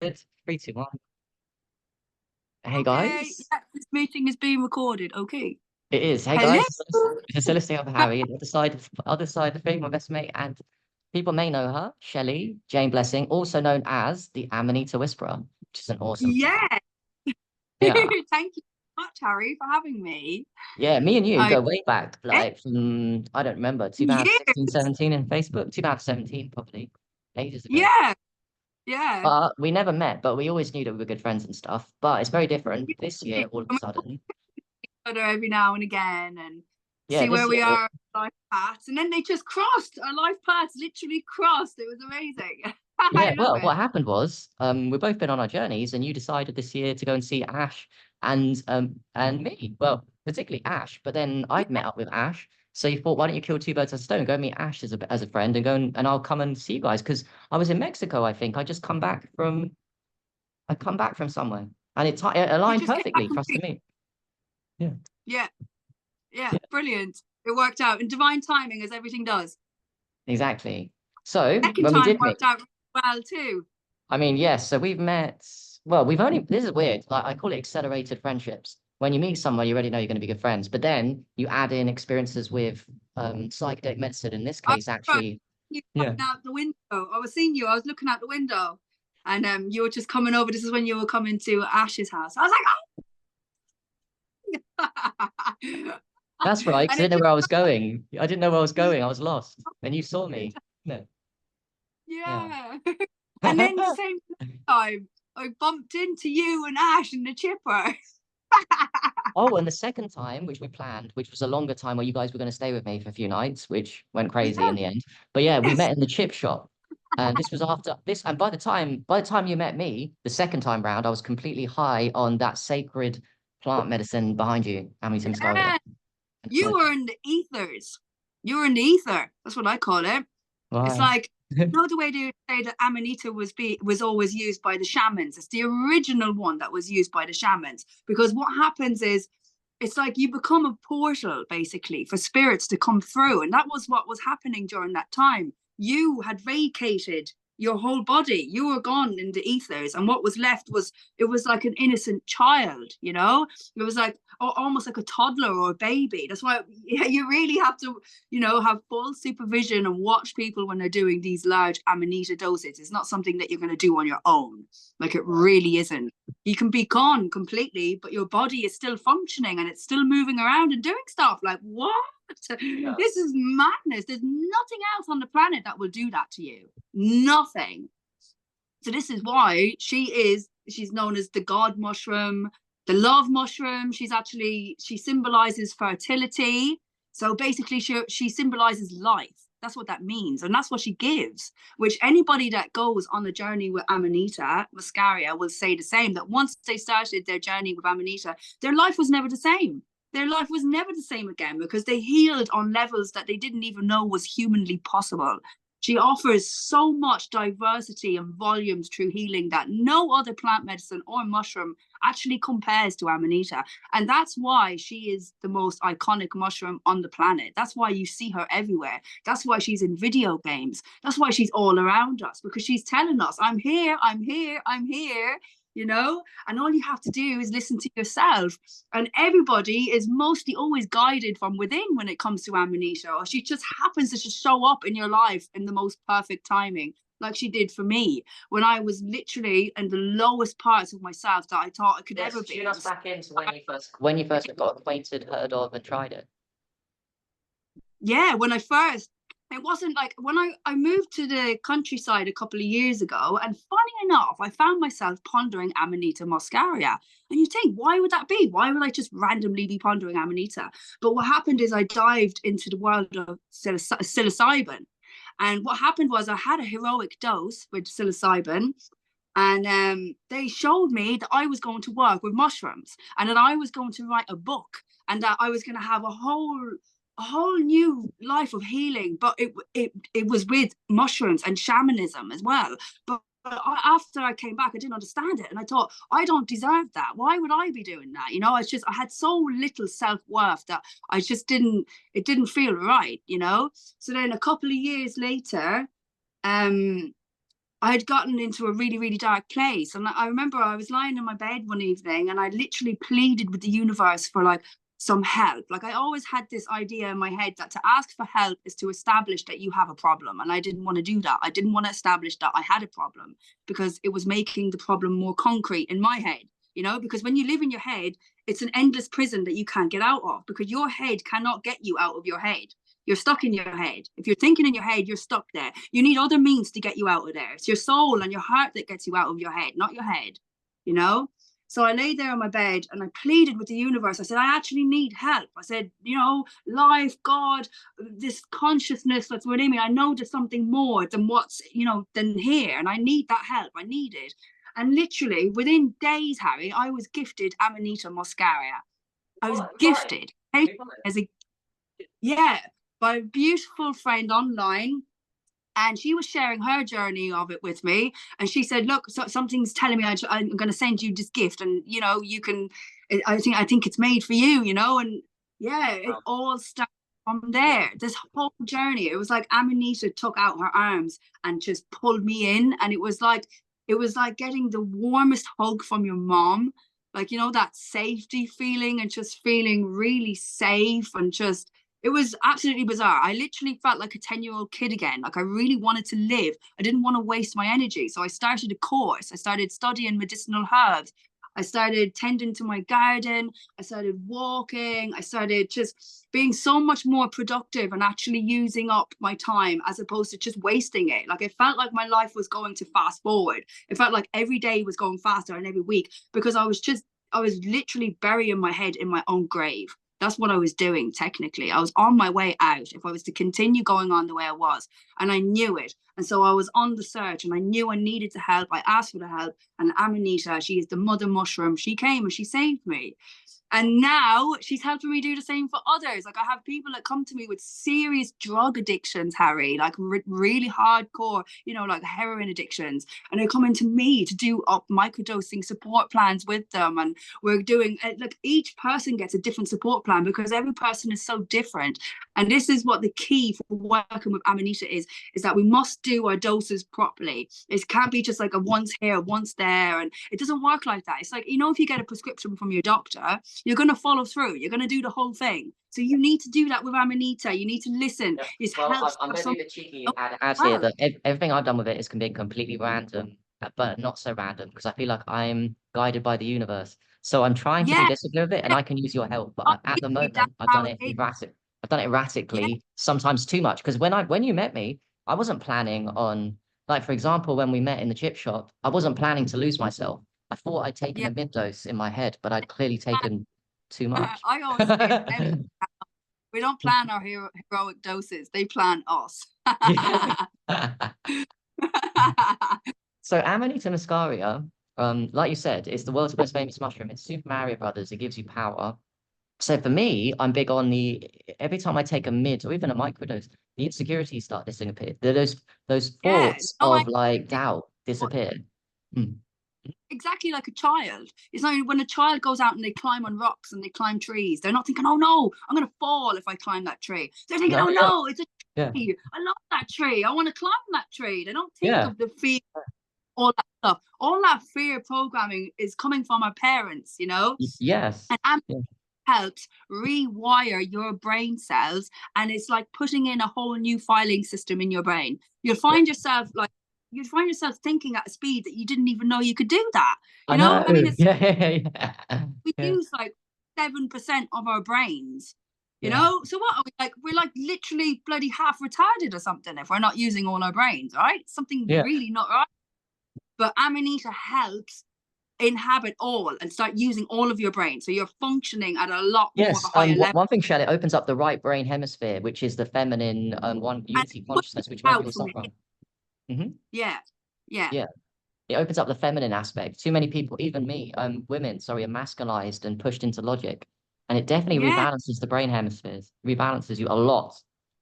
Good. 3, 2, 1. Hey Okay, guys, yeah, this meeting is being recorded. Okay. it is. Hey Hello. guys, it's Celestine of Harry. The other side, the thing, my best mate, and people may know her, Shelley, Jane Blessing, also known as the Amanita Whisperer, which is an awesome title. Yeah. Yeah, Thank you so much, Harry, for having me. yeah. Me and you I go way back, eh, like from I don't remember yeah, 2016, 17 in Facebook, 2017 probably, ages ago. yeah, yeah. But we never met, but we always knew that we were good friends and stuff. But it's very different this year, all of a I'm sudden. other every now and again and Yeah, see this where year. we are life paths. And then they just crossed. Our life paths literally crossed. It was amazing. Yeah, I love well, it. what happened was, we've both been on our journeys, and you decided this year to go and see Ash and me. Well, particularly Ash, but then I'd met up with Ash, so you thought, why don't you kill two birds with a stone? Go meet Ash as a friend, and and I'll come and see you guys because I was in Mexico, I think. I come back from somewhere, and it You aligned just came back perfectly from for us to meet. Yeah, yeah, yeah, yeah, brilliant. It worked out in divine timing as everything does. exactly. So Second when we time did meet. worked out well too. I mean, yes. So we've met. Well, this is weird. Like I call it accelerated friendships. When you meet someone, you already know you're going to be good friends. But then you add in experiences with psychedelic medicine. In this I case, was actually, you yeah. coming out the window. I was seeing you. I was looking out the window, and you were just coming over. This is when you were coming to Ash's house. I was like, oh, That's right. Because and I it didn't know just where I was going. I didn't know where I was going. I was lost. And you saw me. No. Yeah. yeah. And then the same time, I bumped into you and Ash in the chipper. Oh, and the second time, which we planned, which was a longer time where you guys were going to stay with me for a few nights, which went crazy in Yes, the end. But yeah, we yes. met in the chip shop. And this was after this, and by the time you met me, the second time round, I was completely high on that sacred plant medicine behind you, Amanita muscaria. Yeah. You Like, were in the ethers. You were in the ether. That's what I call it. It's right. like the way they say that Amanita was always used by the shamans. It's the original one that was used by the shamans. Because what happens is it's like you become a portal basically for spirits to come through. And that was what was happening during that time. You had vacated your whole body. You were gone in the ethers. And what was left was it was like an innocent child, you know? It was like almost like a toddler or a baby. That's why you really have to, have full supervision and watch people when they're doing these large Amanita doses. It's not something that you're going to do on your own. Like it really isn't. You can be gone completely, but your body is still functioning and it's still moving around and doing stuff. Like, what? Yeah. This is madness. There's nothing else on the planet that will do that to you. Nothing. So this is why she's known as the god mushroom, the love mushroom. She symbolizes fertility. So basically she symbolizes life. That's what that means. And that's what she gives, which anybody that goes on a journey with Amanita Muscaria will say the same, that once they started their journey with Amanita, their life was never the same. Their life was never the same again because they healed on levels that they didn't even know was humanly possible. She offers so much diversity and volumes through healing that no other plant medicine or mushroom actually compares to Amanita. And that's why she is the most iconic mushroom on the planet. That's why you see her everywhere. That's why she's in video games. That's why she's all around us, because she's telling us, I'm here, I'm here, I'm here. And all you have to do is listen to yourself. And everybody is mostly always guided from within when it comes to Amanita, or she just happens to just show up in your life in the most perfect timing, like she did for me when I was literally in the lowest parts of myself that I thought I could Yes, ever be. tune us back into when you first got acquainted, heard of, and tried it. Yeah, when I first, it wasn't like when I moved to the countryside a couple of years ago, and funny enough, I found myself pondering Amanita muscaria. And you think, why would that be? Why would I just randomly be pondering Amanita? But what happened is I dived into the world of psilocybin. And what happened was I had a heroic dose with psilocybin, and they showed me that I was going to work with mushrooms and that I was going to write a book and that I was going to have a whole new life of healing, but it was with mushrooms and shamanism as well. But after I came back, I didn't understand it, and I thought, I don't deserve that. Why would I be doing that? It's just I had so little self-worth that I just didn't. It didn't feel right. So then a couple of years later, um, I had gotten into a really, really dark place. And I remember I was lying in my bed one evening and I literally pleaded with the universe for like some help. Like I always had this idea in my head that to ask for help is to establish that you have a problem. And I didn't want to do that. I didn't want to establish that I had a problem because it was making the problem more concrete in my head, you know, because when you live in your head, it's an endless prison that you can't get out of because your head cannot get you out of your head. You're stuck in your head. If you're thinking in your head, you're stuck there. You need other means to get you out of there. It's your soul and your heart that gets you out of your head, not your head, you know? So I lay there on my bed and I pleaded with the universe. I said, I actually need help. I said, you know, life, God, this consciousness that's within me, I know there's something more than what's, you know, than here. And I need that help. I need it. And literally within days, Harry, I was gifted Amanita muscaria. I was gifted as a, yeah, by a beautiful friend online, and she was sharing her journey of it with me, and she said, look, something's telling me I'm going to send you this gift, and you know, you can, I think it's made for you, you know. And yeah, it all started from there. This whole journey, it was like Amanita took out her arms and just pulled me in, and it was like getting the warmest hug from your mom, like, you know, that safety feeling and just feeling really safe. And just, it was absolutely bizarre. I literally felt like a 10-year-old kid again. Like I really wanted to live. I didn't want to waste my energy. So I started a course. I started studying medicinal herbs. I started tending to my garden. I started walking. I started just being so much more productive and actually using up my time as opposed to just wasting it. Like it felt like my life was going to fast forward. It felt like every day was going faster and every week because I was literally burying my head in my own grave. That's what I was doing. Technically, I was on my way out if I was to continue going on the way I was, and I knew it. And so I was on the search and I knew I needed to help. I asked for the help, and Amanita, she is the mother mushroom, she came and she saved me. And now she's helping me do the same for others. Like I have people that come to me with serious drug addictions, Harry, like really hardcore, you know, like heroin addictions. And they're coming to me to do up microdosing support plans with them. And we're doing, like each person gets a different support plan because every person is so different. And this is what the key for working with Amanita is that we must do our doses properly. It can't be just like a once here, once there. And it doesn't work like that. It's like, you know, if you get a prescription from your doctor, you're going to follow through. You're going to do the whole thing. So you need to do that with Amanita. You need to listen. Yeah. Well, I'm going to be a bit cheeky and add here that everything I've done with it is can be completely random, but not so random because I feel like I'm guided by the universe. So I'm trying to be disciplined with it, and I can use your help. But at the moment, I've done it erratic. I've done it erratically, sometimes too much. Because when you met me, I wasn't planning on, like for example, when we met in the chip shop, I wasn't planning to lose myself. I thought I'd taken a mid dose in my head, but I'd clearly taken too much. I always say we don't plan our heroic doses; they plan us. So Amanita muscaria, like you said, is the world's most famous mushroom. It's Super Mario Brothers. It gives you power. So for me, I'm big on every time I take a mid or even a microdose, the insecurities start disappear. Those thoughts of like doubt disappear. Exactly like a child. It's like when a child goes out and they climb on rocks and they climb trees, they're not thinking, oh no, I'm going to fall if I climb that tree. They're thinking, oh no, it's a tree. I love that tree. I want to climb that tree. They don't think of the fear, all that stuff. All that fear programming is coming from our parents, you know? Yes. And helps rewire your brain cells, and it's like putting in a whole new filing system in your brain. You'll find yourself thinking at a speed that you didn't even know you could do that. You know? I mean, we use like 7% of our brains. You know, so what are we like? We're like literally bloody half retarded or something if we're not using all our brains, right? Something really not right. But Amanita helps inhabit all and start using all of your brain, so you're functioning at a lot more higher level. One thing, Shelley, it opens up the right brain hemisphere, which is the feminine one unity consciousness, which most people suffer from. Yeah. It opens up the feminine aspect. Too many people, even me, women, are masculized and pushed into logic, and it definitely rebalances the brain hemispheres. Rebalances you a lot,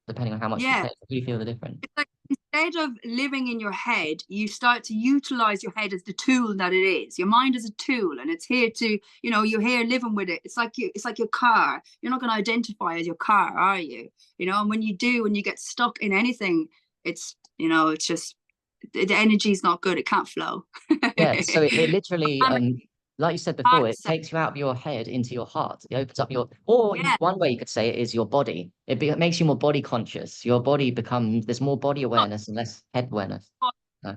depending on how much you take. You feel the difference. It's like, instead of living in your head, you start to utilize your head as the tool that it is. Your mind is a tool, and it's here to, you know, you're here living with it. It's like your car. You're not going to identify as your car, are you? You know, and when you do, when you get stuck in anything, it's, you know, it's just, the energy is not good. It can't flow. Yeah, so it literally, I'm like you said before, heart it set. takes you out of your head into your heart. It opens up your, or Yeah. one way you could say it is your body. It makes you more body conscious. Your body becomes, there's more body awareness and less head awareness.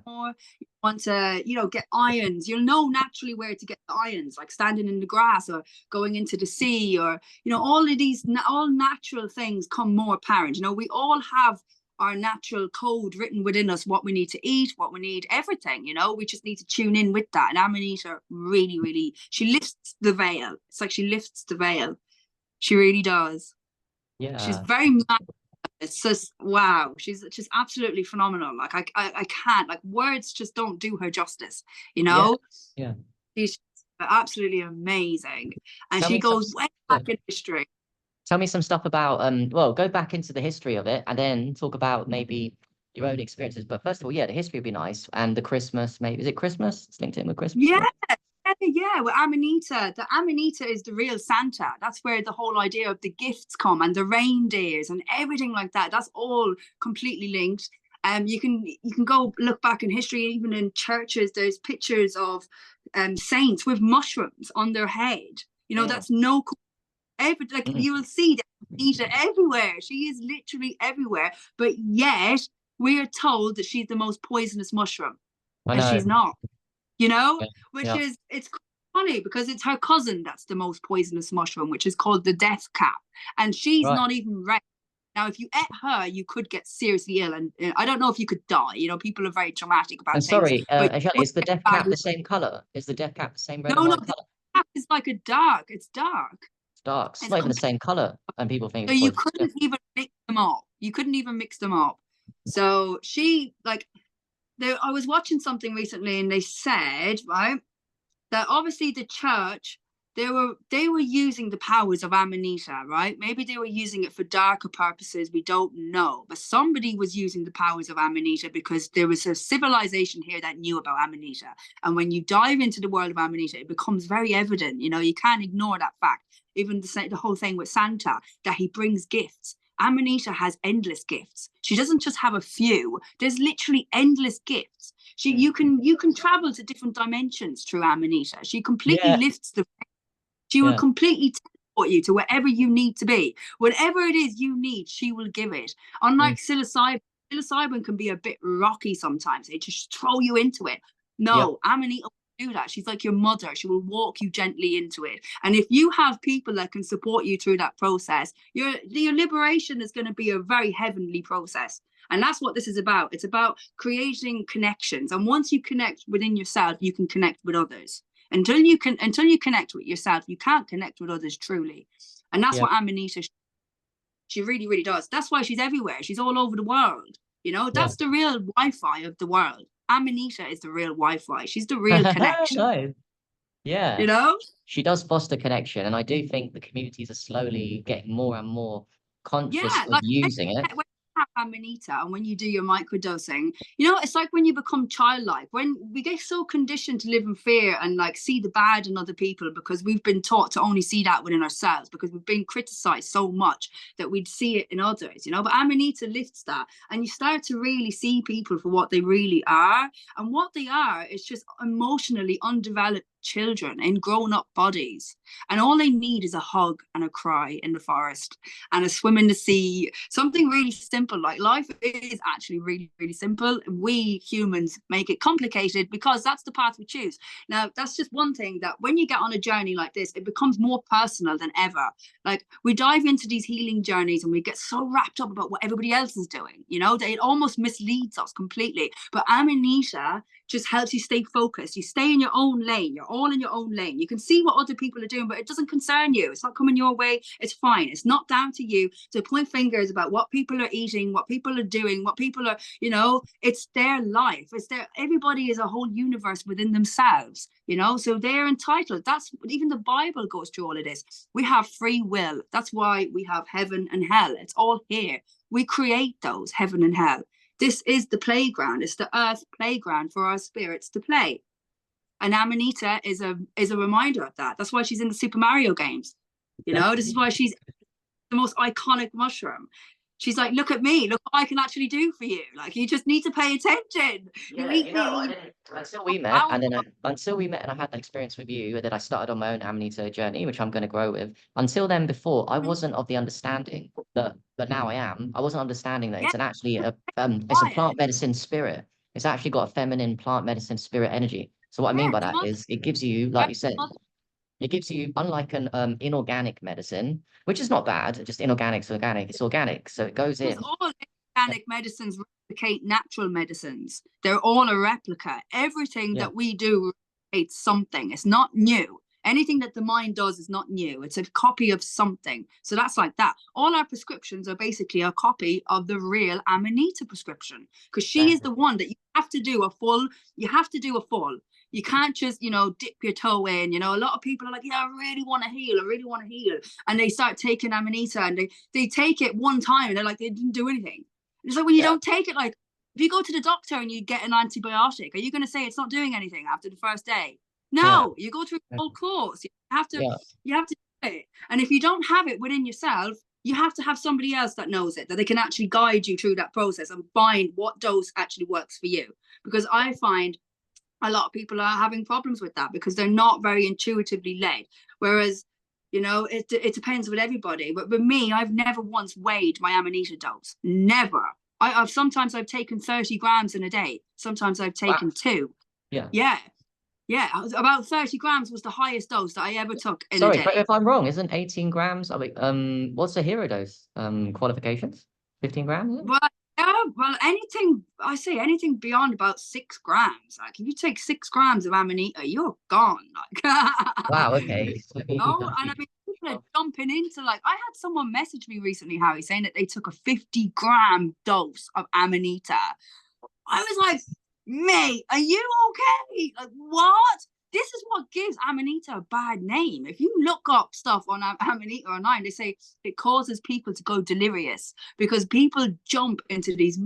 More you want to, get irons. You'll know naturally where to get the irons, like standing in the grass or going into the sea, or all of these all natural things come more apparent. We all have our natural code written within us, what we need to eat, what we need, everything. We just need to tune in with that. And Amanita really, really, she lifts the veil. It's like she lifts the veil. She really does. She's Yeah. very it's just wow, she's just absolutely phenomenal. Like I can't, like, words just don't do her justice. Yeah. Yeah. She's absolutely amazing, and Tell she me some, goes way back in history. tell me some stuff about, well, go back into the history of it and then talk about maybe your own experiences. But first of all, yeah, the history would be nice. And the Christmas, maybe, is it Christmas? It's linked in with Christmas. Yeah, yeah, with Amanita. The Amanita is the real Santa. That's where the whole idea of the gifts come, and the reindeers and everything like that. That's all completely linked. You can go look back in history, even in churches. There's pictures of saints with mushrooms on their head. That's no like you will see that Amanita everywhere. She is literally everywhere, but yet we are told that she's the most poisonous mushroom, I and she's know. not. Yeah. Which Yeah. is, it's funny because it's her cousin that's the most poisonous mushroom, which is called the death cap, and she's Right. not even ready. Now, if you ate her, you could get seriously ill, and I don't know if you could die. People are very dramatic about And things, sorry, but Shelley, is the death cap the same color? Is the death cap the same red and no, white the color? cap is like a dark. It's dark. It's dark. It's It's not even the complete. same color, and people think So it's you poison. Yeah. couldn't even mix them up. You couldn't even mix them up. So she, like, I was watching something recently, and they said, right, that obviously the church, they were using the powers of Amanita, right? Maybe they were using it for darker purposes, we don't know, but somebody was using the powers of Amanita because there was a civilization here that knew about Amanita. And when you dive into the world of Amanita, it becomes very evident. You can't ignore that fact. Even the whole thing with Santa, that he brings gifts. Amanita has endless gifts. She doesn't just have a few. There's literally endless gifts. You can travel to different dimensions through Amanita. She completely Yeah. lifts she will Yeah. completely teleport you to wherever you need to be. Whatever it is you need, she will give it. Unlike psilocybin can be a bit rocky sometimes. They just throw you into it. No, Amanita will do that. She's like your mother. She will walk you gently into it. And if you have people that can support you through that process, your liberation is going to be a very heavenly process. And that's what this is about. It's about creating connections. And once you connect within yourself, you can connect with others. Until you connect with yourself, you can't connect with others truly. And that's what Amanita, she really, really does. That's why she's everywhere. She's all over the world. That's the real Wi-Fi of the world. Amanita is the real Wi-Fi. She's the real connection. Nice. Yeah. She does foster connection, and I do think the communities are slowly getting more and more conscious of like using it. when you have Amanita and when you do your microdosing, it's like when you become childlike. When we get so conditioned to live in fear and like see the bad in other people because we've been taught to only see that within ourselves, because we've been criticized so much that we'd see it in others, but Amanita lifts that, and you start to really see people for what they really are. And what they are is just emotionally undeveloped children in grown-up bodies, and all they need is a hug and a cry in the forest and a swim in the sea. Something really simple. Like, life is actually really, really simple. We humans make it complicated because that's the path we choose. Now, that's just one thing, that when you get on a journey like this, it becomes more personal than ever. Like, we dive into these healing journeys and we get so wrapped up about what everybody else is doing, that it almost misleads us completely. But Amanita just helps you stay focused. You stay in your own lane. You're all in your own lane. You can see what other people are doing, but it doesn't concern you. It's not coming your way. It's fine. It's not down to you to point fingers about what people are eating, what people are doing, what people are, it's their life. Everybody is a whole universe within themselves, so they're entitled. That's even the Bible goes through all of this. We have free will. That's why we have heaven and hell. It's all here. We create those heaven and hell. This is the playground. It's the earth playground for our spirits to play. And Amanita is a reminder of that. That's why she's in the Super Mario games. This is why she's the most iconic mushroom. She's like, look at me, look what I can actually do for you. Like, you just need to pay attention. Yeah, You you know, I me. didn't until we met, and then until we met, and I had that experience with you, and then I started on my own Amanita journey, which I'm going to grow with. Until then, before I wasn't of the understanding that, but now I am. I wasn't understanding that Yeah, it's a quiet. plant medicine spirit. It's actually got a feminine plant medicine spirit energy. So what I mean Yeah, by the that mother. is, it gives you, like Yeah, you said, the mother. it gives you, unlike an inorganic medicine, which is not bad, just inorganic's organic. It's organic, so it goes Because in. all organic medicines replicate natural medicines. They're all a replica. Everything Yeah, that we do replicates something. It's not new. Anything that the mind does is not new. It's a copy of something. So that's like that. All our prescriptions are basically a copy of the real Amanita prescription, because she is exactly. the one that you have to do a full. You have to do a full. You can't just, dip your toe in. A lot of people are like, yeah, I really want to heal. I really want to heal. And they start taking Amanita, and they take it one time and they're like, they didn't do anything. It's like, when you Yeah, don't take it, like, if you go to the doctor and you get an antibiotic, are you going to say it's not doing anything after the first day? yeah, No, you go through a whole course. yeah, You have to do it. And if you don't have it within yourself, you have to have somebody else that knows it, that they can actually guide you through that process and find what dose actually works for you. Because I find a lot of people are having problems with that because they're not very intuitively led. Whereas, it depends with everybody. But with me, I've never once weighed my Amanita dose. Never. Sometimes I've taken 30 grams in a day. Sometimes I've wow, taken 2. yeah. Yeah. Yeah. About 30 grams was the highest dose that I ever took in a Sorry, correct me day. if I'm wrong. Isn't 18 grams? I mean, what's the hero dose? Qualifications? 15 grams? Is it? Well, yeah, well, anything beyond about 6 grams. Like, if you take 6 grams of Amanita, you're gone. Like, Wow. Okay. no, and I mean, people are jumping into, like, I had someone message me recently, Harry, saying that they took a 50-gram dose of Amanita. I was like, mate, are you okay? Like, what? This is what gives Amanita a bad name. If you look up stuff on Amanita online, they say it causes people to go delirious because people jump into these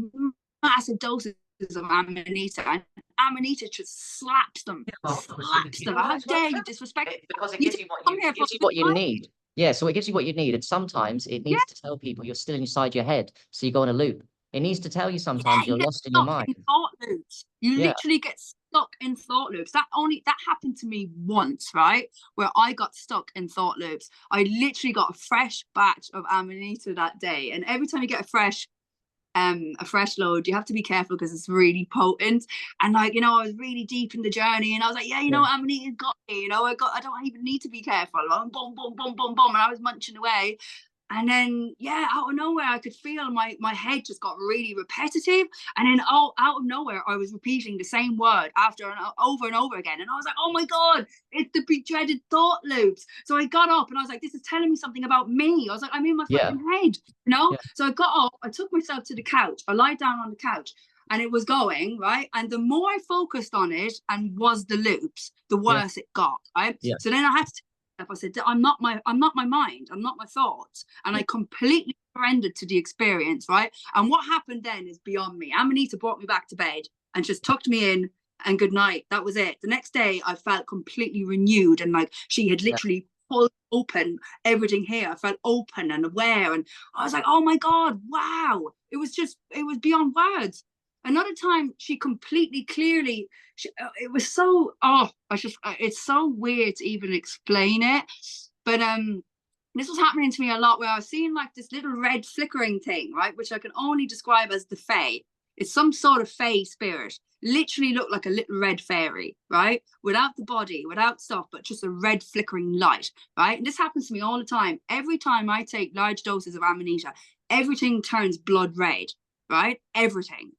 massive doses of Amanita, and Amanita just slaps them, Oh, slaps you them. know why How it's like dare you that? disrespect? Because it You gives didn't you what come here it for gives you a good what you time. need. Yeah, so it gives you what you need, and sometimes it Yeah, needs to tell people you're still inside your head, so you go on a loop. It needs to tell you yeah, sometimes you you're get lost in your stuck mind. in thought loops. You Yeah, literally get stuck in thought loops. That happened to me once, right? Where I got stuck in thought loops. I literally got a fresh batch of Amanita that day. And every time you get a fresh load, you have to be careful because it's really potent. And, like, I was really deep in the journey, and I was like, yeah, yeah, Amanita's got me. I don't even need to be careful. Boom, boom, boom, boom, boom, boom. And I was munching away. And then, yeah, out of nowhere, I could feel my head just got really repetitive. And then, out of nowhere, I was repeating the same word over and over again. And I was like, oh my God, it's the dreaded thought loops. So I got up and I was like, this is telling me something about me. I was like, I'm in my yeah, fucking head, you know? yeah, So I got up, I took myself to the couch, I lied down on the couch, and it was going, right? And the more I focused on it and was the loops, the yeah, worse it got, right? yeah, So then I had to, I said, I'm not my mind, I'm not my thoughts. And yeah, I completely surrendered to the experience, right? And what happened then is beyond me. Amanita brought me back to bed and just tucked me in, and good night. That was it. The next day I felt completely renewed, and like she had yeah. literally pulled open everything here. I felt open and aware, and I was like, oh my God, wow. It was beyond words. Another time she completely clearly, it was so, it's so weird to even explain it. But this was happening to me a lot, where I was seeing like this little red flickering thing, right, which I can only describe as the fae. It's some sort of fae spirit. Literally looked like a little red fairy, right, without the body, without stuff, but just a red flickering light, right? And this happens to me all the time. Every time I take large doses of Amanita, everything turns blood red, right? Everything.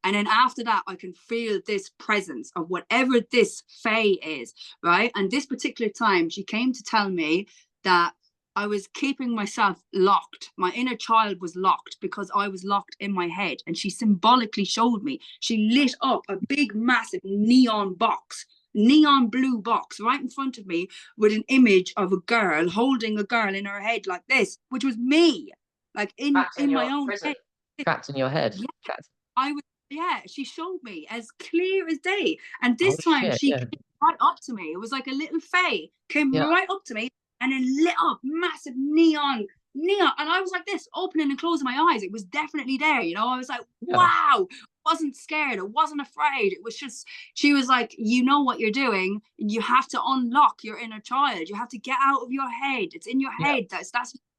And then after that, I can feel this presence of whatever this fae is, right? And this particular time, she came to tell me that I was keeping myself locked. My inner child was locked because I was locked in my head. And she symbolically showed me. She lit up a big, massive neon blue box right in front of me, with an image of a girl holding a girl in her head like this, which was me, like in Trapped in my your own prison. head. Trapped in your head. Yeah, Trapped. I was. Yeah, she showed me as clear as day. And this Oh time shit. she Yeah. came right up to me. It was like a little fae came Yeah. right up to me and then lit up massive neon neon. And I was like this, opening and closing my eyes. It was definitely there, you know. I was like, Yeah. wow. I wasn't scared. I wasn't afraid. It was just, she was like, you know what you're doing. You have to unlock your inner child. You have to get out of your head. It's in your Yeah. head. That's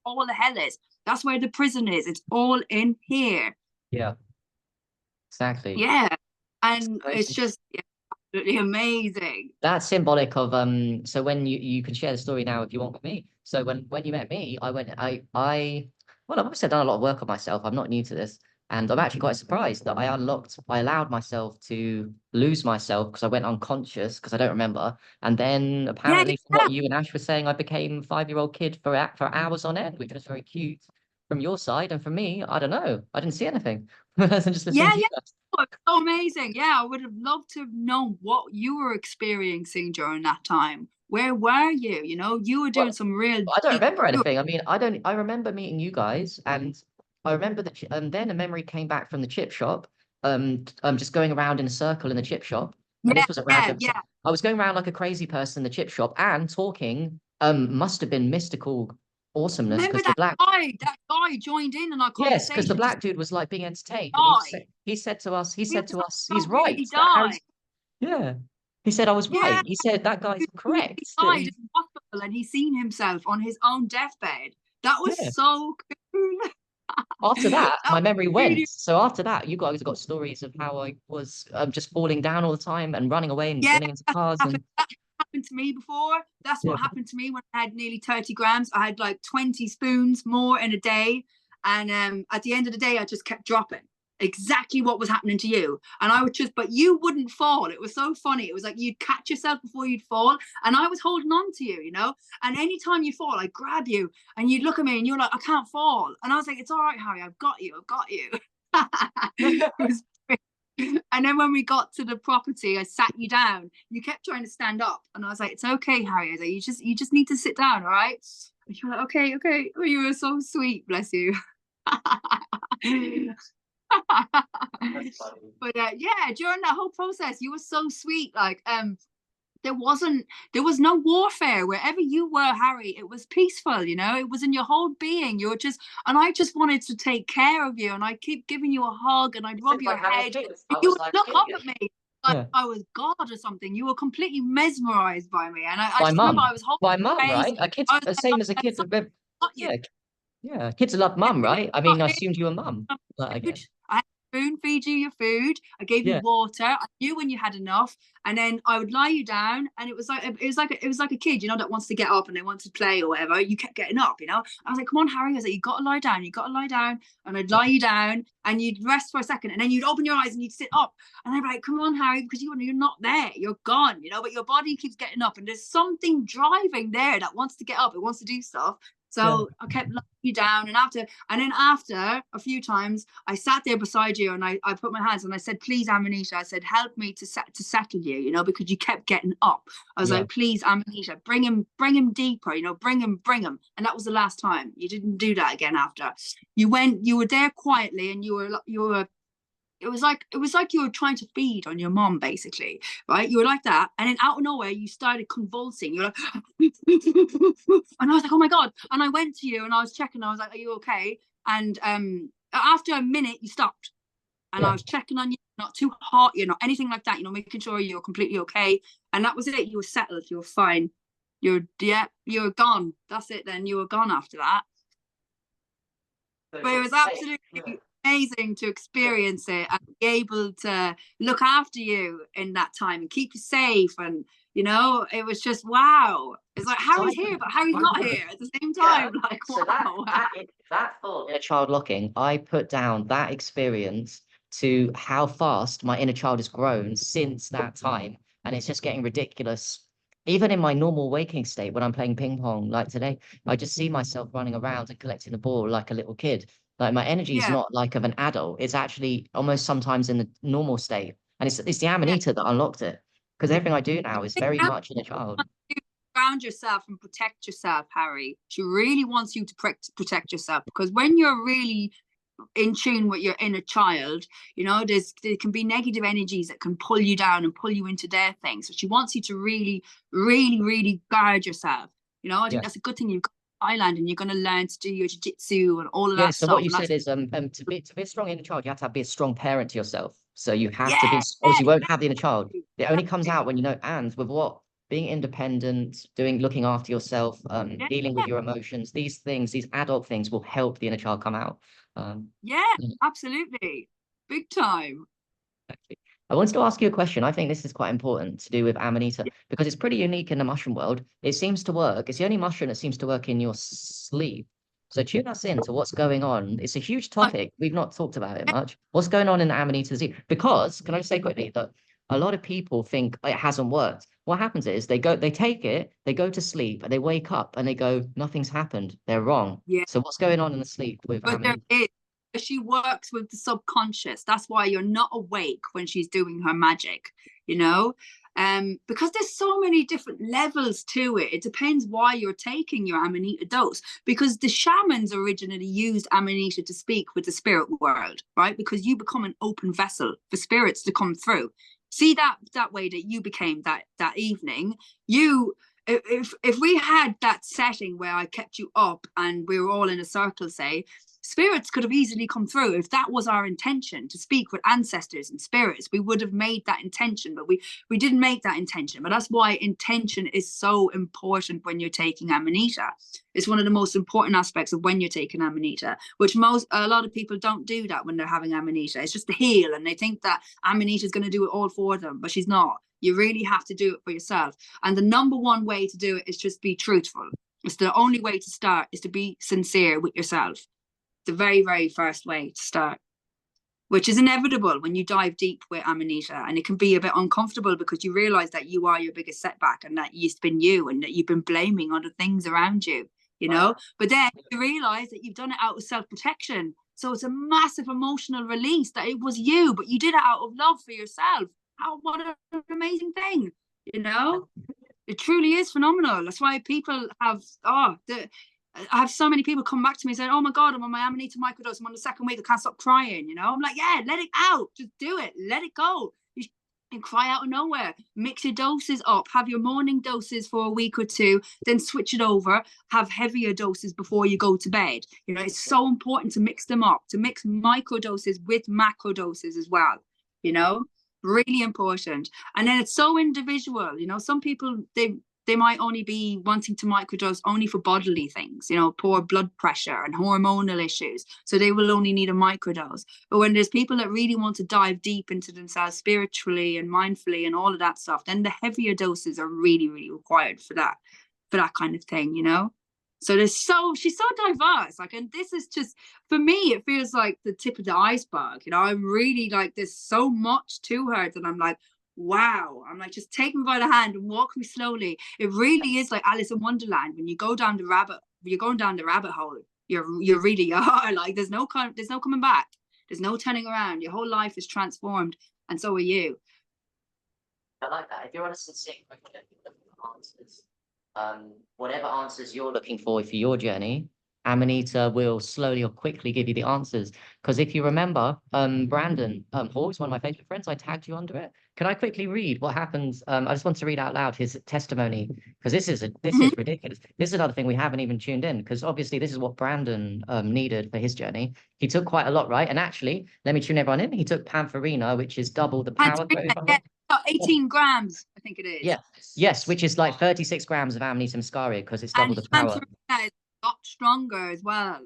all the hell is. That's where the prison is. It's all in here. Yeah. Exactly. Yeah. And it's Crazy. just absolutely amazing. That's symbolic of so when you can share the story now if you want with me. So when you met me, I well, I've obviously done a lot of work on myself. I'm not new to this. And I'm actually quite surprised that I allowed myself to lose myself because I went unconscious because I don't remember. And then Yeah, apparently from yeah, what you and Ash were saying, I became a 5-year-old kid for hours on end, which was very cute from your side. And for me, I don't know. I didn't see anything. I was just listening yeah, to you yeah. guys. Oh, it's so amazing. Yeah, I would have loved to have known what you were experiencing during that time. Where were you? You know, you were doing Well, some real I don't deep. remember anything. I mean, I remember meeting you guys, and I remember and then a memory came back from the chip shop. Just going around in a circle in the chip shop, and Yeah, this was a yeah, random. yeah. I was going around like a crazy person in the chip shop and talking. Must have been mystical awesomeness Remember because the that black. guy? That guy joined in our Yes, because the conversation. Just black dude was like being entertained, and die. he He said was to like, us, he's "Don't right. really That die." Harry's, yeah. He said I was Yeah, right. He said that guy's he really correct. That died he's in hospital, and he seen himself on his own deathbed. That was yeah. so cool. After that, That my was memory really, went. So after that, you guys got stories of how I was just falling down all the time and running away and yeah. running into That's cars what and happened. That happened to me before. That's yeah, what happened to me when I had nearly 30 grams. I had like 20 spoons more in a day, and at the end of the day, I just kept dropping. Exactly what was happening to you, and I would just, but you wouldn't fall. It was so funny. It was like you'd catch yourself before you'd fall, and I was holding on to you, you know. And anytime you fall, I'd grab you, and you'd look at me, and you're like, "I can't fall," and I was like, "It's all right, Harry. I've got you. I've got you." It was and then when we got to the property, I sat you down. You kept trying to stand up, and I was like, "It's okay, Harry. I was like, you just need to sit down, all right?" And you were like, "Okay, okay." Oh, you were so sweet, bless you. that's funny. But yeah, during that whole process, you were so sweet. Like there wasn't there was no warfare wherever you were, Harry. It was peaceful, you know. It was in your whole being. You were just, and I just wanted to take care of you, and I keep giving you a hug, and I'd It rub seems your like having head, kids. and I you was would like look kidding up you. at me like Yeah. I was God or something. You were completely mesmerized by me, and I My just remember mum. I was holding My your mum, face. right? A kid's I was the like, same as a "I'm kid. so got you." Yeah, yeah. Kids love mum, right? I mean, I Got assumed you were mum, I food. guess. I had to spoon feed you your food. I gave you Yeah, water. I knew when you had enough, and then I would lie you down, and it was like a kid, you know, that wants to get up and they want to play or whatever. You kept getting up, you know. I was like, "Come on, Harry." I was like, "You got to lie down. You got to lie down." And I'd yeah, lie you down, and you'd rest for a second, and then you'd open your eyes and you'd sit up, and I'd be like, "Come on, Harry," because you're not there. You're gone, you know. But your body keeps getting up, and there's something driving there that wants to get up. It wants to do stuff. yeah. So I kept lying you down, and then after a few times, I sat there beside you, and I put my hands and I said, "Please, Amanita," I said, "help me to settle you, you know, because you kept getting up." I was Yeah. like, "Please, Amanita, bring him deeper, you know, bring him." And that was the last time. You didn't do that again after. You were there quietly, and you were it was like you were trying to feed on your mom, basically, right? You were like that, and then out of nowhere you started convulsing. You're like and I was like, "Oh my God." And I went to you and I was checking. I was like, "Are you okay?" And after a minute you stopped, and I Yeah. was checking on you, not too hot, you know, anything like that, you know, making sure you're completely okay. And that was it. You were settled. You were fine. You're gone. That's it. Then you were gone after that. Very But it cool. was Hey, yeah. absolutely amazing to Yeah. experience it and be able to look after you in that time and keep you safe. And, you know, it was just wow. It's like So Harry's here, but Harry's I not know. here at the same Yeah. time. Like, So wow. that thought inner child locking, I put down that experience to how fast my inner child has grown since that time. And it's just getting ridiculous. Even in my normal waking state, when I'm playing ping pong, like today, I just see myself running around and collecting the ball like a little kid. Like my energy is Yeah. not like of an adult. It's actually almost sometimes in the normal state. And it's the Yeah. Amanita that unlocked it. Because everything I do now is very much in a child. Ground yourself and protect yourself, Harry. She really wants you to protect yourself, because when you're really in tune with your inner child, you know, there can be negative energies that can pull you down and pull you into their things. So she wants you to really, really, really guard yourself. You know, I think Yeah. that's a good thing you've got Thailand and you're going to learn to do your jiu-jitsu and all of Yeah, that so what stuff. you And said that's, is to be a strong inner child, you have to be a strong parent to yourself. So you have to be, yeah, or else you won't have the inner child. exactly, It only comes exactly. out when you know, and with what being independent, looking after yourself, Yeah, dealing with your emotions, these things, these adult things will help the inner child come out. yeah, Yeah, absolutely. Big time. exactly. I wanted to ask you a question. I think this is quite important to do with Amanita because it's pretty unique in the mushroom world. It seems to work. It's the only mushroom that seems to work in your sleep. So tune us in to what's going on. It's a huge Uh, topic. We've not talked about it much. What's going on in the Amanita Zoo? Because, can I just say quickly that a lot of people think it hasn't worked. What happens is they take it, they go to sleep, and they wake up and they go, nothing's happened. They're wrong. yeah. So what's going on in the sleep with But there Amanita? is. She works with the subconscious. That's why you're not awake when she's doing her magic, you know? Because there's so many different levels to it. It depends why you're taking your Amanita dose. Because the shamans originally used Amanita to speak with the spirit world, right? Because you become an open vessel for spirits to come through. See that way that you became that evening. You if we had that setting where I kept you up and we were all in a circle, say, spirits could have easily come through if that was our intention to speak with ancestors and spirits. We would have made that intention, but we didn't make that intention. But that's why intention is so important when you're taking Amanita. It's one of the most important aspects of when you're taking Amanita, which a lot of people don't do that when they're having Amanita. It's just to heal, and they think that Amanita is going to do it all for them, but she's not. You really have to do it for yourself. And the number one way to do it is just be truthful. It's the only way to start, is to be sincere with yourself. The very, very first way to start, which is inevitable when you dive deep with Amanita. And it can be a bit uncomfortable because you realize that you are your biggest setback and that it's been you and that you've been blaming other things around you, you know? But then you realize that you've done it out of self-protection. So it's a massive emotional release that it was you, but you did it out of love for yourself. What an amazing thing, you know? It truly is phenomenal. That's why people have, I have so many people come back to me saying, oh my God, I'm on my Amanita microdose. I'm on the second week. I can't stop crying. You know, I'm like, yeah, let it out. Just do it. Let it go. And cry out of nowhere. Mix your doses up. Have your morning doses for a week or two, then switch it over. Have heavier doses before you go to bed. You know, it's so important to mix them up, to mix microdoses with macrodoses as well. You know, really important. And then it's so individual. You know, some people, they might only be wanting to microdose only for bodily things, you know, poor blood pressure and hormonal issues. So they will only need a microdose. But when there's people that really want to dive deep into themselves spiritually and mindfully and all of that stuff, then the heavier doses are really, really required for that kind of thing, you know? So she's so diverse. Like, and this is just, for me, it feels like the tip of the iceberg. You know, I'm really like, there's so much to her that I'm like, wow. I'm like, just take me by the hand and walk me slowly. It really is like Alice in Wonderland. When you go down you're going down the rabbit hole. You really are. Like, there's no coming back. There's no turning around. Your whole life is transformed, and so are you. I like that. If you're on a sincere question, answers. Whatever answers you're looking for your journey, Amanita will slowly or quickly give you the answers. Because if you remember, Brandon Hall is one of my favorite friends. I tagged you under it. Can I quickly read what happens? I just want to read out loud his testimony because this is ridiculous. This is another thing we haven't even tuned in because obviously this is what Brandon needed for his journey. He took quite a lot, right? And actually, let me tune everyone in. He took Pantherina, which is double the power. Yeah, 18 grams, I think it is. Yeah, yes, which is like 36 grams of Amanita muscaria because it's double And the power. Pantherina is a lot stronger as well.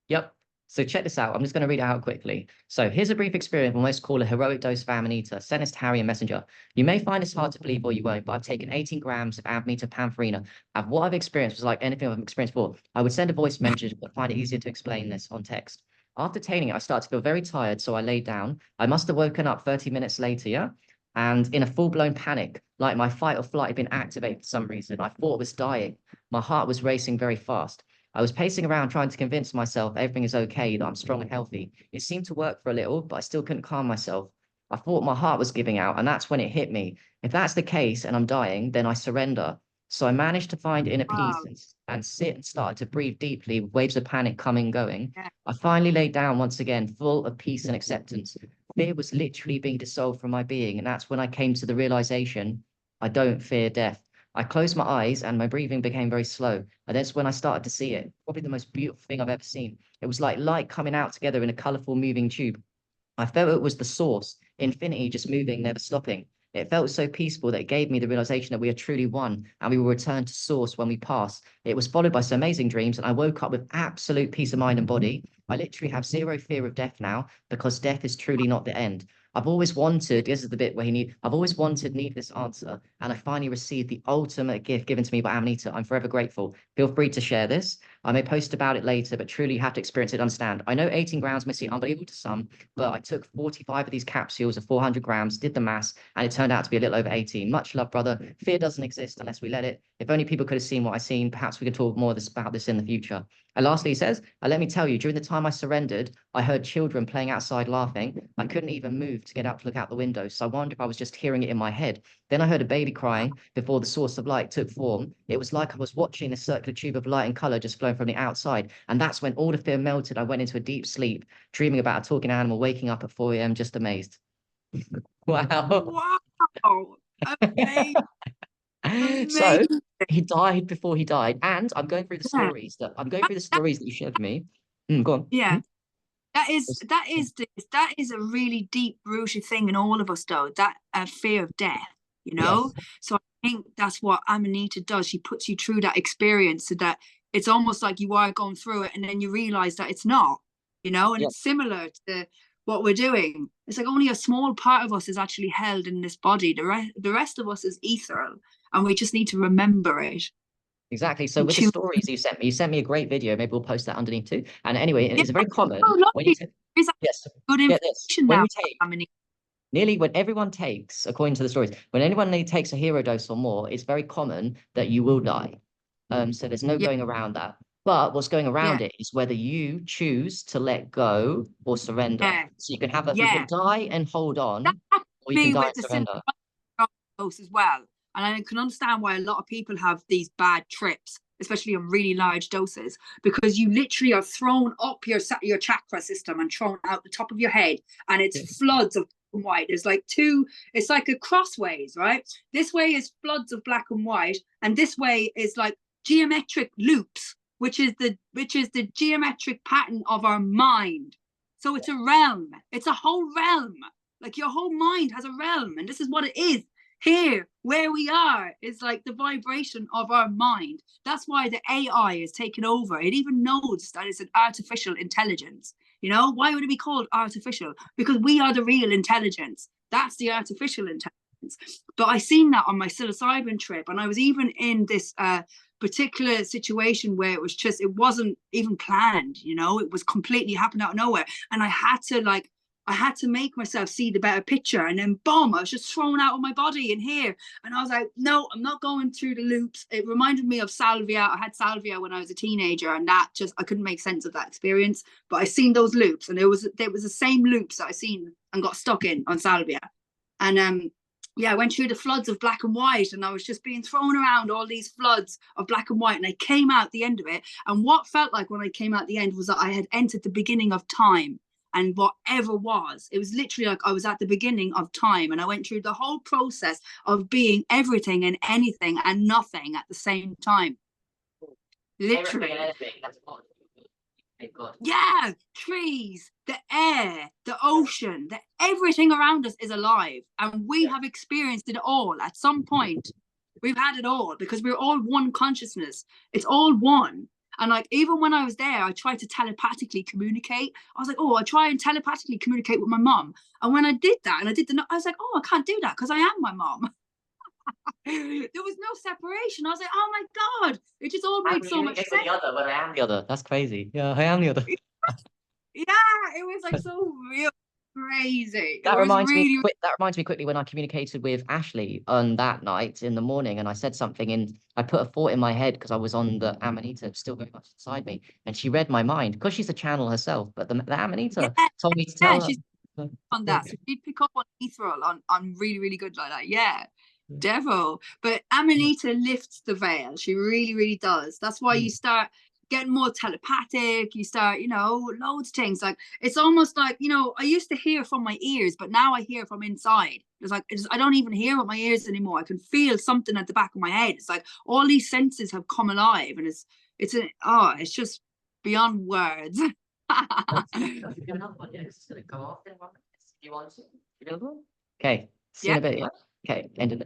Yep. So check this out. I'm just going to read it out quickly. So here's a brief experience we'll most call a heroic dose of Amanita. Send this to Harry and Messenger. You may find this hard to believe or you won't, but I've taken 18 grams of Amanita Pantherina. And what I've experienced was like anything I've experienced before. I would send a voice message, but find it easier to explain this on text. After taking it, I started to feel very tired, so I laid down. I must have woken up 30 minutes later, yeah? And in a full-blown panic, like my fight or flight had been activated for some reason. I thought I was dying. My heart was racing very fast. I was pacing around trying to convince myself everything is okay, that I'm strong and healthy. It seemed to work for a little, but I still couldn't calm myself. I thought my heart was giving out, and that's when it hit me. If that's the case and I'm dying, then I surrender. So I managed to find inner Wow. peace and sit and started to breathe deeply, waves of panic coming and going. Yeah. I finally laid down once again, full of peace and acceptance. Fear was literally being dissolved from my being, and that's when I came to the realization I don't fear death. I closed my eyes and my breathing became very slow. And that's when I started to see it. Probably the most beautiful thing I've ever seen. It was like light coming out together in a colorful moving tube. I felt it was the source, infinity just moving, never stopping. It felt so peaceful that it gave me the realization that we are truly one and we will return to source when we pass. It was followed by some amazing dreams, and I woke up with absolute peace of mind and body. I literally have zero fear of death now because death is truly not the end. I've always wanted, this is the bit where I've always need this answer, and I finally received the ultimate gift given to me by Amanita. I'm forever grateful. Feel free to share this. I may post about it later, but truly you have to experience it to understand. I know 18 grams may seem unbelievable to some, but I took 45 of these capsules of 400 grams, did the maths, and it turned out to be a little over 18. Much love, brother. Fear doesn't exist unless we let it. If only people could have seen what I've seen, perhaps we could talk more about this in the future. And lastly, he says, let me tell you, during the time I surrendered, I heard children playing outside laughing. I couldn't even move to get up to look out the window, so I wondered if I was just hearing it in my head. Then I heard a baby crying before the source of light took form. It was like I was watching a circular tube of light and color just flowing from the outside. And that's when all the fear melted. I went into a deep sleep, dreaming about a talking animal, waking up at 4 a.m. just amazed. Wow. Wow. Amazing. So Amazing. he died before he died. And I'm going through the Yeah. stories that you shared with me. Go on. Yeah. That is Yes. that is a really deep rooted thing in all of us, though, that fear of death, you know. Yes. So I think that's what Amanita does. She puts you through that experience so that it's almost like you are going through it, and then you realize that it's not, you know. And Yes. it's similar to what we're doing. It's like only a small part of us is actually held in this body. The rest of us is ethereal, and we just need to remember it. Exactly. So And with the tune. stories you sent me a great video. Maybe we'll post that underneath too. And anyway, Yeah, it's very oh, common when you lovely. take, There's yes, good get this. information When now, you take Amanita. nearly when everyone takes, according to the stories, when anyone takes a hero dose or more, it's very common that you will die. So there's no Yeah, going around that. But what's going yeah, around it is whether you choose to let go or surrender. yeah, So you can yeah. die and hold That on, happened or to you can me die with and the surrender. dose as well. And I can understand why a lot of people have these bad trips, especially on really large doses, because you literally are thrown up your chakra system and thrown out the top of your head, and Yeah. it's floods of black and white. There's like two, it's like a crossways, right? This way is floods of black and white, and this way is like geometric loops, which is the geometric pattern of our mind. So it's a realm, it's a whole realm. Like your whole mind has a realm, and this is what it is. Here, where we are, is like the vibration of our mind. That's why the AI is taken over. It even knows that it's an artificial intelligence. You know, why would it be called artificial? Because we are the real intelligence. That's the artificial intelligence. But I seen that on my psilocybin trip, and I was even in this particular situation where it wasn't even planned. You know, it was completely happened out of nowhere, and I had to make myself see the better picture, and then boom, I was just thrown out of my body in here. And I was like, no, I'm not going through the loops. It reminded me of salvia. I had salvia when I was a teenager, and that just, I couldn't make sense of that experience. But I seen those loops, and there was the same loops that I seen and got stuck in on salvia. And yeah, I went through the floods of black and white, and I was just being thrown around all these floods of black and white, and I came out the end of it. And what felt like when I came out the end was that I had entered the beginning of time. And whatever was, it was literally like I was at the beginning of time, and I went through the whole process of being everything and anything and nothing at the same time. Literally. Yeah, trees, the air, the ocean, everything around us is alive, and we have experienced it all at some point. We've had it all because we're all one consciousness. It's all one. And like, even when I was there, I tried to telepathically communicate. I was like, oh, I try and telepathically communicate with my mom. And when I did that, and I was like, oh, I can't do that because I am my mom. There was no separation. I was like, oh my God, it just all made so much sense. The other, but I am the other. That's crazy. Yeah, I am the other. Yeah, it was like so real crazy. That It was reminds me really, that reminds me quickly when I communicated with Ashley on that night in the morning, and I said something, and I put a thought in my head because I was on the Amanita still very much inside me, and she read my mind because she's a channel herself. But the Amanita yeah, told me to yeah, tell her. she's on that. So she'd pick up on ethereal on really, really good like that. Yeah. Devil. But Amanita lifts the veil. She really, really does. That's why you start getting more telepathic. You start, you know, loads of things. Like, it's almost like, you know, I used to hear from my ears, but now I hear from inside. It's like, I don't even hear with my ears anymore. I can feel something at the back of my head. It's like all these senses have come alive, and it's just beyond words. Another one, yeah, it's gonna go off in 1 minute. You want to? You available? Okay, see you in Yeah. a bit, yeah? Okay, end of it.